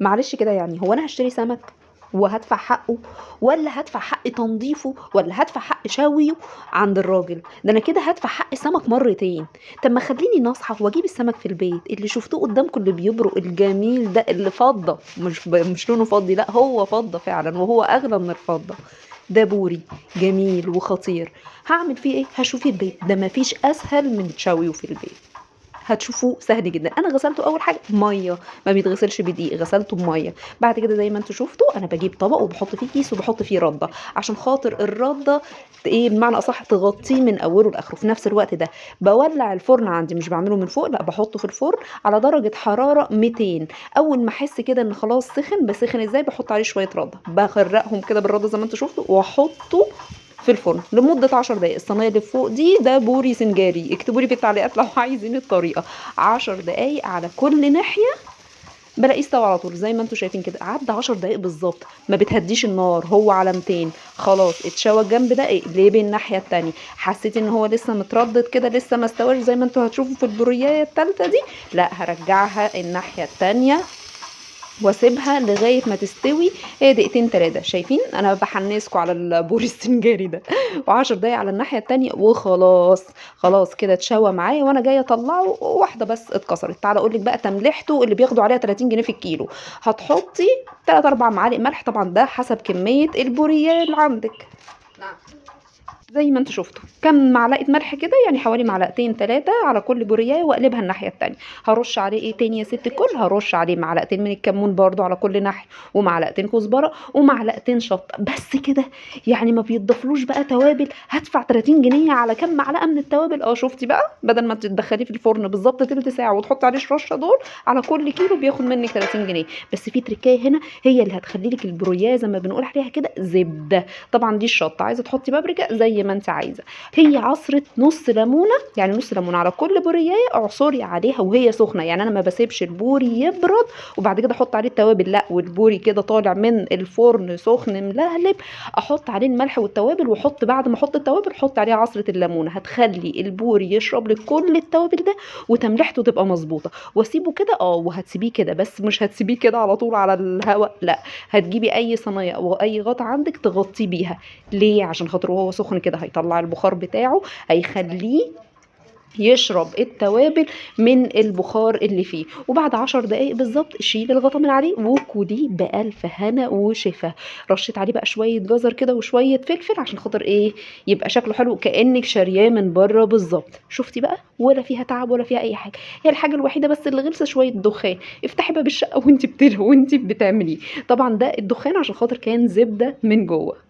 معلش كده يعني هو انا هشتري سمك وهدفع حقه، ولا هدفع حق تنظيفه، ولا هدفع حق شويه عند الراجل؟ ده انا كده هدفع حق السمك مرتين. طب ما خليني نصحى واجيب السمك في البيت اللي شفتوه قدامكم اللي بيبرق الجميل ده اللي فضه، مش لونه فضي، لا هو فضه فعلا وهو اغلى من الفضه. ده بوري جميل وخطير. هعمل فيه ايه؟ هشوف البيت ده مفيش اسهل من تشويه في البيت. هتشوفوه سهل جدا. انا غسلته اول حاجه ميه، ما بيتغسلش بدقيق، غسلته بميه. بعد كده زي ما انتوا شفتوا انا بجيب طبق وبحط فيه كيس وبحط فيه رده، عشان خاطر الرده ايه بمعنى اصح تغطيه من اوله لاخره. في نفس الوقت ده بولع الفرن عندي، مش بعمله من فوق، لا بحطه في الفرن على درجه حراره 200. اول ما احس كده ان خلاص سخن، بسخن ازاي؟ بحط عليه شويه رده، بغرقهم كده بالرده زي ما انتوا شفتوا واحطه في الفرن لمدة 10 دقايق. الصينية اللي فوق دي ده بوري سنجاري، اكتبوا لي في التعليقات لو عايزين الطريقة. 10 دقايق على كل ناحية، بلاقيه استوى على طول زي ما انتوا شايفين كده. عدى 10 دقايق بالظبط، ما بتهديش النار، هو على 200. خلاص اتشوى الجنب ده، اقلبي الناحية التانية. حسيتي ان هو لسه متردد كده، لسه ما استواش زي ما انتوا هتشوفوا في البورياية التالتة دي، لا هرجعها الناحية التانية واسيبها لغايه ما تستوي. هي دقيقتين 3. شايفين انا بحنسكوا على البوري السنجاري ده. و10 دقايق على الناحيه التانية وخلاص. خلاص كده اتشوى معايا وانا جايه اطلعه، واحده بس اتكسرت. تعالى اقول لك بقى تملحته اللي بياخدوا عليها 30 جنيه في الكيلو. هتحطي 3 4 معالق ملح، طبعا ده حسب كميه البوريه اللي عندك. زي ما انتوا شفتوا كام معلقه ملح كده، يعني حوالي معلقتين 3 على كل بوريه، واقلبها الناحيه التانية. هرش عليه ايه تاني يا ست الكل؟ هرش عليه معلقتين من الكمون برضو على كل ناحيه، ومعلقتين كزبره، ومعلقتين شطه، بس كده. يعني ما بيتضافلوش بقى توابل. هدفع 30 جنيه على كام معلقه من التوابل؟ شفتي بقى؟ بدل ما تدخليه في الفرن بالظبط تلت ساعه وتحطي عليه الرشه دول، على كل كيلو بياخد منك 30 جنيه. بس في تركايه هنا هي اللي هتخلي لك البروياه زي ما بنقول عليها كده زبده. طبعا دي الشطه، عايزه تحطي بابريكا زي ما انت عايزه. هي عصره نص ليمونه، يعني نص ليمونه على كل بوريايه اعصري عليها وهي سخنه. يعني انا ما بسيبش البوري يبرد وبعد كده احط عليه التوابل، لا، والبوري كده طالع من الفرن سخن ملهلب، احط عليه الملح والتوابل، واحط بعد ما احط التوابل احط عليه عصره الليمونه. هتخلي البوري يشرب لك كل التوابل ده، وتملحته تبقى مظبوطه. واسيبه كده وهتسيبيه كده، بس مش هتسيبيه كده على طول على الهواء، لا، هتجيبي اي صينيه او اي غطا عندك تغطيه بيها. ليه؟ عشان خاطر وهو سخن كده هيطلع البخار بتاعه، هيخليه يشرب التوابل من البخار اللي فيه. وبعد 10 دقايق بالظبط شيل الغطا من عليه وكليه بألف هنا وشفا. رشيت عليه بقى شوية جزر كده وشوية فلفل عشان خاطر ايه؟ يبقى شكله حلو كأنك شارياه من بره بالظبط. شفتي بقى؟ ولا فيها تعب ولا فيها اي حاجة. هي الحاجة الوحيدة بس اللي غلسة شوية دخان. افتحي باب الشقة وانت بتعمليه. طبعا ده الدخان عشان خاطر كان زبدة من جوه.